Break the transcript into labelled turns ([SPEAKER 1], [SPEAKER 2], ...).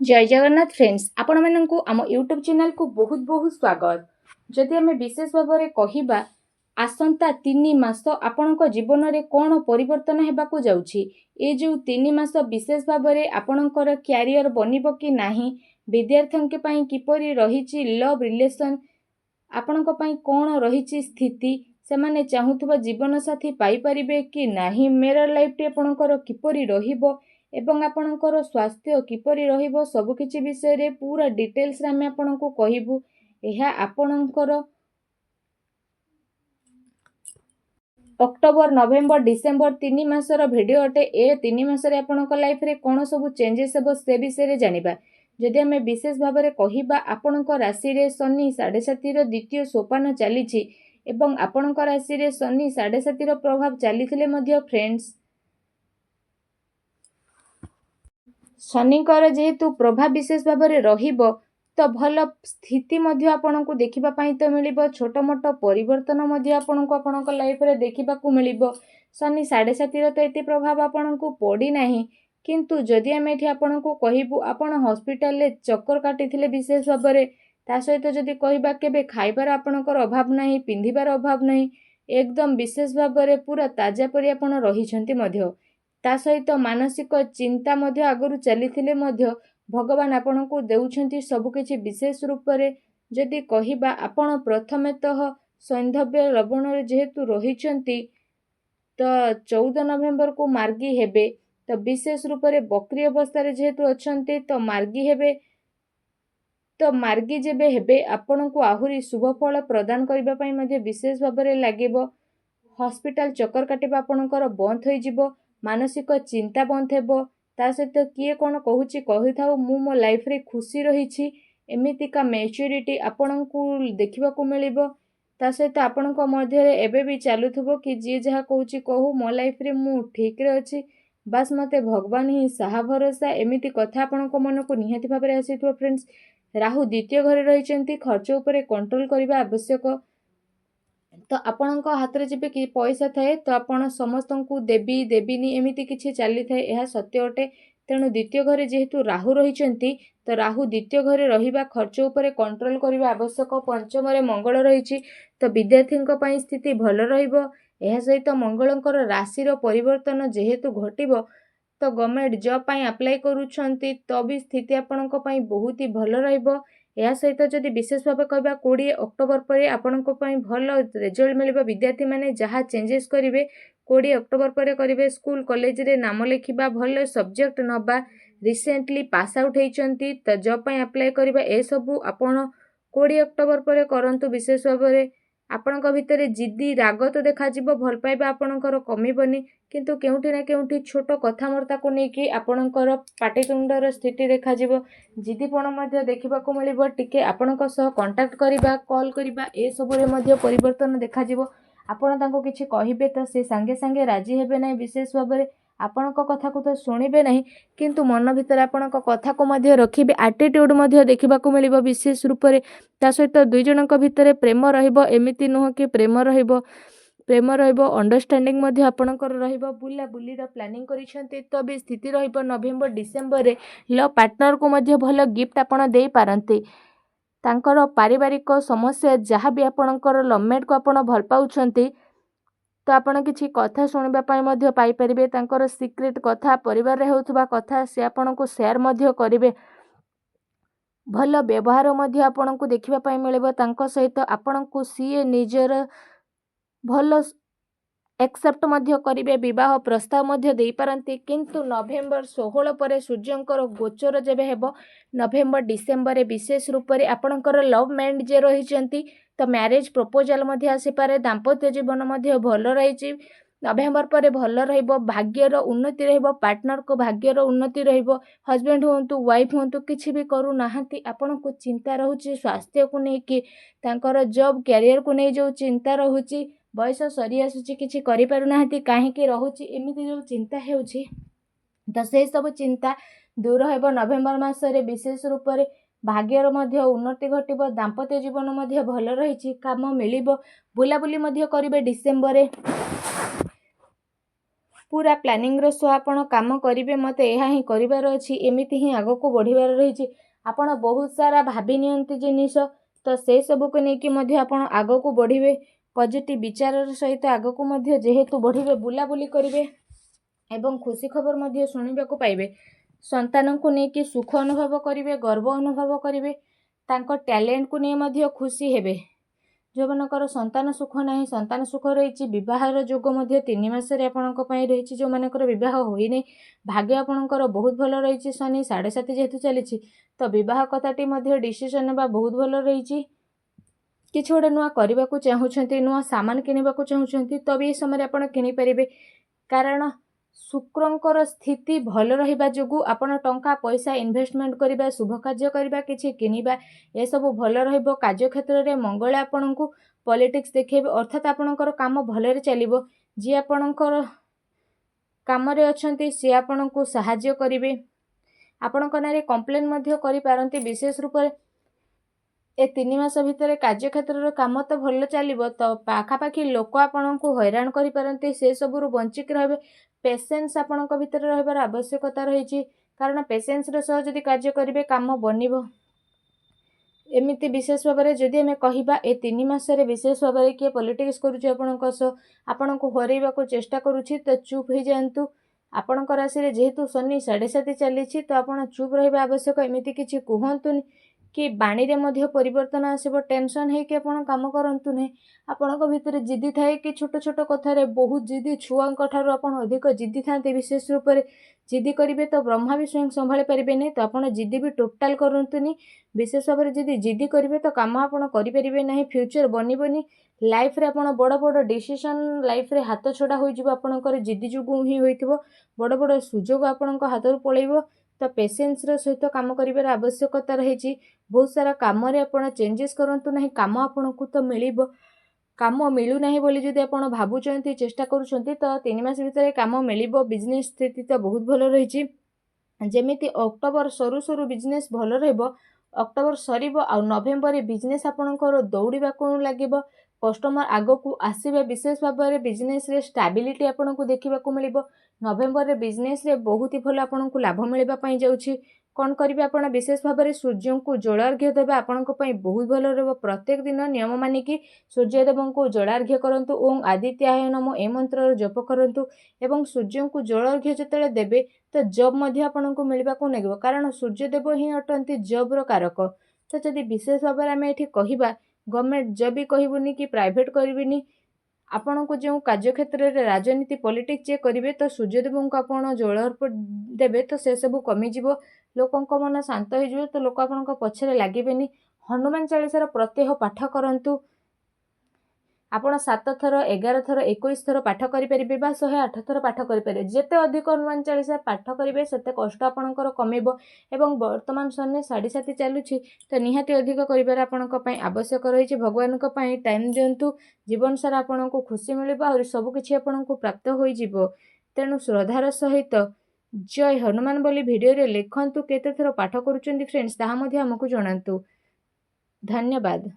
[SPEAKER 1] जय जगन्नाथ फ्रेंड्स आपण माननकु आम यूट्यूब चैनल को बहुत बहुत स्वागत। जदि आम विशेष भाव में कहिबा आसंता 3 मास आपणक जीवन में कौन परिवर्तन हेबाकु जाउछि ए जो 3 मास विशेष भाव में आपणकर क्यारियर बनिबो कि नाही, विद्यार्थी के पई किपरि रहिछि लव रिलेशन, आपणक पई कौन रहिछि स्थिति, से माने चाहुथबा जीवन साथी पाई परिबे कि नाही, मेरा लाइफ टी आपणकर किपरि रहिबो एवं आपणकर स्वास्थ्य किपरि रहिबो सबकिछि विषय रे पूरा डिटेल्स रे आमे आपणको कहिबु। एहा आपणकर अक्टोबर नवेम्बर डिसेम्बर 3 मासर भिडियो अटे। ए 3 मास रे आपणक लाइफ रे कोन सब चेंजेस हेबो से विषय रे जानिबा। जदि आमे विशेष भाव में कहिबा आपणक राशि रे शनि 7.5 रो द्वितीय सोपान चलीछि एवं आपणक राशि रे शनि 7.5 रो प्रभाव चलीथिले मध्य फ्रेंड्स शनिकर जेहेतु प्रभाव विशेष भाव में रहिबो तो भल स्थिति मध्य आपनको देखिबा पाई तो मिलिबो, छोट मोट परिवर्तन मध्य आपनको आपनक लाइफ रे देखिबा को मिलिबो। शनि 7.5 रो तो एते प्रभाव आपनको पड़ी नाही, किंतु जदि आमे एठी आपनको कहिबु आपण हॉस्पिटल ले चक्कर काटिथिले विशेष भाव में, ता सहित जदि कहिबा केबे खाइबार आपनकर अभाव नाही, पिंधिबार अभाव नाही, एकदम विशेष भाव में पूरा ताजा परि आपण रहिछंती मध्य, ता सहित मानसिक चिंता मध्य आगरु चलीथिले मध्य भगवान आपनको देउछंती सबकिछि विशेष रूप रे। जदि कहिबा आपण प्रथमेतः सैंधव्य लवण रे जेहेतु रहिछंती तो 14 नवेम्बर को मार्गी हेबे, तो विशेष रूप रे बकरी अवस्था रे जेहेतु अछंती तो मार्गी हेबे, तो मार्गी जेबे हेबे आपनको आहुरी शुभ फल प्रदान करिबा पई मध्ये विशेष भाव में लागिबो। हॉस्पिटल चक्कर काटिबा आपणकर बंद होई जिवो, मानसिक चिंता बंद हेबो, ता सहित किए कौन कहूची कहिथाउ मु मो लाइफ रे खुशी रहिछि एमितिका मैच्योरिटी आपणको देखिबाकू मिलिबो। ता सहित आपणक मध्य रे एबे भी चालुथबो कि जे जहा कहूची कहू मो लाइफ रे मु ठीक रे अछि, बस मते भगवान ही साहा भरोसा, एमिति कथा आपणक मन को निहाती भाबरे आसीथबो फ्रेंड्स। राहु द्वितीय घरे रहिचंती, खर्च उपरे कंट्रोल करिबा आवश्यक। तो आपणक हाथ रे जेबे कि पैसा थाए तो आपण समस्तंकु देबी देबीनी एमिति किछि चली थाए, यह सत्य अटे। तेणु द्वितीय घरे जेहेतु राहु रहिचंती तो राहु द्वितीय घरे रहिबा खर्च उपरे कंट्रोल करिबा आवश्यक। पंचम रे मंगल रहिछि तो विद्यार्थींक पई स्थिति भल रहिबो। एहा सहित मंगलंकर राशि रो परिवर्तन जेहेतु घटिबो तो गवर्नमेंट जॉब पई अप्लाई करूछंती तो भी स्थिति आपणक पई बहुत ही भल रहिबो। या सहित जदि विशेष भाव कहबा 20 अक्टोबर पर आपणक पई भल रिजल्ट मिलिबो। विद्यार्थी माने जहाँ चेंजेस करिवे 20 अक्टोबर पर करिवे। स्कूल कॉलेज रे नाम लिखिबा, भल सब्जेक्ट नबा, रिसेंटली पास आउट हेचंती तो जॉब पई अप्लाई करिबा, ए सब आपण 20 अक्टोबर पर करंतु। विशेष भाव में आपणक भितरे जिद्दी राग तो देखा जिवो, भल पाइबा आपणकर कमिबनी, किंतु केउठी ना केउठी छोट कथामर्ता को नेकी आपणकर पाटितुंडर स्थिति देखा जिवो, जिद्दीपण मध्य देखिबाकू मिलिबो। टिके आपणक सह कांटेक्ट करिबा, कॉल करिबा, ए सब रे मध्य परिवर्तन देखा जिवो। आपण तांको किछि कहिबे तो से संगे संगे राजी हेबे नै, विशेष भाव में आपणक कथा को तो सुनिबे नहीं, किंतु मन भीतर आपणक कथा को मध्य रखिबे। एटीट्यूड मध्य देखिबाकू मिलिबो विशेष रूप रे। ता सहित दुई जनक भितर प्रेम रहिबो, एमिति नुह कि प्रेम रहिबो अंडरस्टैंडिंग मध्य आपणकर रहिबो। बुला बुलीर प्लानिंग करिसेंती तो भी स्थिति रहिबो। नवेम्बर डिसेम्बर रे लव पार्टनर को मध्य भल गिफ्ट आपण देई पारंती। तांकर पारिवारिक समस्या जहाँ भी आपणकर लवमेट को आपण भल पाउछंती तो आपण किछि कथा सुनिबा पाई मध्य पाई परिबे। तांकर सीक्रेट कथा, परिवार रे होउथबा कथा से आपणको शेयर मध्य करिवे। भल व्यवहार मध्य आपणको देखिबा पाई मिलिबो। तांको सहित आपणको सीए निजर भल एक्सेप्ट मध्य करिवे, विवाह प्रस्ताव मध्य देई पारंती। किंतु नवेम्बर 16 पर सूर्यंकर गोचर जेबे हेबो नवेम्बर डिसेम्बर विशेष रूप रे आपणकर लव माइंड जे रहिचंती तो मैरिज प्रपोजल मध्य आसी पारे। दाम्पत्य जीवन मध्य भल रहिछि, नवेम्बर पर भल रहिबो। भाग्यर उन्नति रहिबो, पार्टनर को भाग्यर उन्नति रहिबो। हस्बैंड हुंतु वाइफ हुंतु किछि भी करू नाहंती, आपनको चिंता रहउछि स्वास्थ्य को नेकी, तांकर जॉब कैरियर को नै जो चिंता रहउछि, बयस सरी आसुछि किछि करि पारु नाहंती, काहेकि रहउछि एमिति जो चिंता हेउछि तो से सब चिंता दूर हेबो। नवेम्बर मास रे विशेष रूप रे भाग्यर मध्य उन्नति घटिबो। दाम्पत्य जीवन मध्य भल रहिछि, काम मिलिबो। बुलाबुली मध्य करिवे डिसेम्बर रे। पूरा प्लानिंग रो सह आपण काम करिवे मते एहा ही करिवार अछि एमिति ही आगको बढ़िबार रहिछि आपण बहुत सारा भाबी नियंती जिनिस तो से सब को नेकी मध्य आपण आगको बढ़िवे पॉजिटिव विचार सहित आगको मध्य जेहेतु बढ़िवे बुलाबुली करिवे एवं खुशी खबर मध्य शुणिबाकू पाइबे संतान को नेकी सुख अनुभव करिवे गर्व अनुभव करिवे तांको टैलेंट को नहीं मध्य खुशी हेबे जो मनकर संतान सुख नहीं संतान सुख रही विवाहर जोग मध्य 3 मासरे आपणक पई रही जो मनकर विवाह होई नहीं भाग्य आपणकर बहुत भल रही शनि 7.5 जेहेतु चली तो विवाह कथाटी मध्य डिसीजन नेबा बहुत भल रही किछ गोटे नुआ करने को चाहूँगी नुआ सामान किणवा चाहूँगी तो भी समय आप किनीपारे कारण शुक्रंकर स्थिति भल रहिबा जोगु आपण टंका पैसा इन्वेस्टमेंट करिबा शुभ कार्य करिबा किछि किनिबा ए सब भल रहिबो कार्य क्षेत्र रे मंगल आपणको पॉलिटिक्स देखैबे अर्थात आपणकर काम भलरे चलिबो जे आपणकर काम रे अछंती से आपणको सहाय्य करिवे आपणक नारे कंप्लेन मध्य करि पारंती विशेष रूप ए 3 मास भितर कार्य क्षेत्र काम तो भल चलिबो तो पाखापाखी लोक आपणको हैरान करि पारंती से सबरु वंचित रहबे पेशेंस आपणक भितर रहिबार आवश्यकता रही कारण पेशेंस रो सह जदि कार्य करिवे काम बनिबो एमिति विशेष भाव में जदि आम कहवा ए 3 मासरे विशेष भाव में किए पॉलिटिक्स करुच्चे आपण को हरैवा चेष्टा करुच्ची तो चुप हो जातु आपण राशि जेहेतु शनि 7.5 चली तो आप चुप रहा आवश्यक एमती किसी कहतुनि कि बाणी रे मध्य परिवर्तन आसब टेंशन है कि आपण काम करंतु नहीं आपण भितर जिद्दी थाए कि छोट छोट कथार बहुत जिद्दी छुआ ठार आपण अधिक जिद्दी था विशेष रूप से जिद्दी करेंगे तो ब्रह्मा भी स्वयं संभाली पारे नहीं तो आपड़ जिद्दी भी टोटाल करंतुनि विशेष भाव में जदि जिद्दी करेंगे तो काम आपड़ करें ना फ्यूचर बनबनी लाइफ रे आपण बड़ बड़ डिसीजन लाइफ रे हाथ छड़ा होकर जिद्दी जो ही हो बड़ बड़ सुजोग आपण हाथ पलैब तो पेशेंस रो सहित काम करिवार आवश्यकता रही बहुत सारा काम रे आपण चेंजेस करंतु नहीं काम आपण को तो मिलिबो काम मिलू नहीं बोली जदि आपण भाबुचंती चेष्टा करूछंती तो 3 मास भितर काम मिलिबो बिजनेस स्थिति तो बहुत भल रही जेमिति अक्टोबर सरू सरू बिजनेस भल रहबो अक्टोबर सरीबो आ नवेम्बर बिजनेस आपणकर दौड़िबा को लागिबो कस्टमर आगो को आसीबे विशेष भाव में बिजनेस रे स्टेबिलिटी आपन को देखा मिलिबो नवेम्बर रे बिजनेस रे बहुत ही भल आपन को लाभ मिलबा पई जाउछि कौन करिवे आपण विशेष भाव में सूर्य को जलार्घ्य देवे आपण बहुत भल रह प्रत्येक दिन नियम मानिकी सूर्यदेव को जलार्घ्य करंतु ओं आदित्याय नमो ए मंत्र जप करंतु एवं सूर्य को जलार्घ्य जतले देवे तो जॉब मध्य आपण को मिलबा को नेगो कारण सूर्यदेव ही अटंती जॉब रो कारक तो जदि विशेष भाव में आम ये कहवा गवर्नमेंट जॉब भी कहबुनी कि प्राइवेट करबिनी आपण को जो कार्य क्षेत्र में राजनीति पॉलिटिक्स जे करेंगे तो सूर्यदेव को आप जल देवे तो से सब कमिजिव लोकों मन शांत हो तो लोक आपण पछरे लगे हनुमान चालीसार प्रत्यह पाठ करूँ आपण 7 थर 11 थर 21 थर पाठ करेंगे 108 थर पाठ करेंगे जिते अधिक हनुमान चालीसा पाठ करेंगे सेते कष्ट आपणकर कमिब एवं वर्तमान शनि 7.5 चलुछि तो निहाती अधिक करिबार आपणक पई आवश्यक रही भगवान टाइम दिंतु जीवन सारा आपण को खुशी मिल और सबकि आपण को प्राप्त हो तेणु श्रद्धार सहित जय हनुमान बोली भिडियो रे लिखंतु केते थर पाठ करूछंती फ्रेंड्स ताहा मध्ये हमकु जणांतु धन्यवाद।